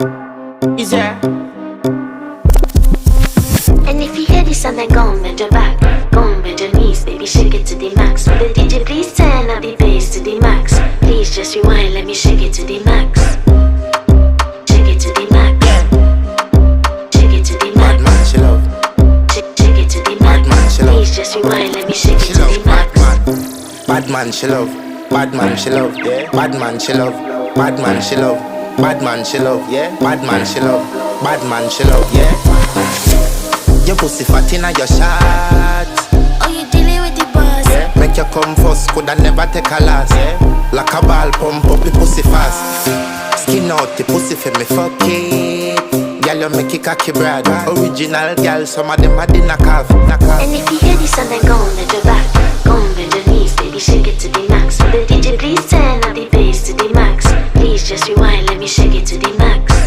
Is there? And if you hear this and then go on bend your back, go on bend your knees, baby, shake it to the max. Will the DJ please turn up the bass to the max? Please just rewind, let me shake it to the max. Shake it to the max. Shake it to the max. Bad man, she love. Shake it to the max. Bad man, she love. Please just rewind, let me shake it She to love the max. bad man, she love. Bad man, she love. Yeah. Bad man, she love. Bad man, she love. Bad man, she love. Yeah. Bad man, she love. Bad man, she love. Yeah. Your pussy fat inna your shot. Oh, you dealing with the boss? Yeah. Make you come first, coulda never take a last. Yeah. Like a ball pump up the pussy fast. Skin out the pussy for me fuck it. Girl, you make it cocky brad. Original girl, some of them a the knock off. And if you hear this and then go on bend your back, go on bend your knees, baby, shake it to the max. Will the DJ please turn up the bass to the max? Please just rewind, let me shake it to the max.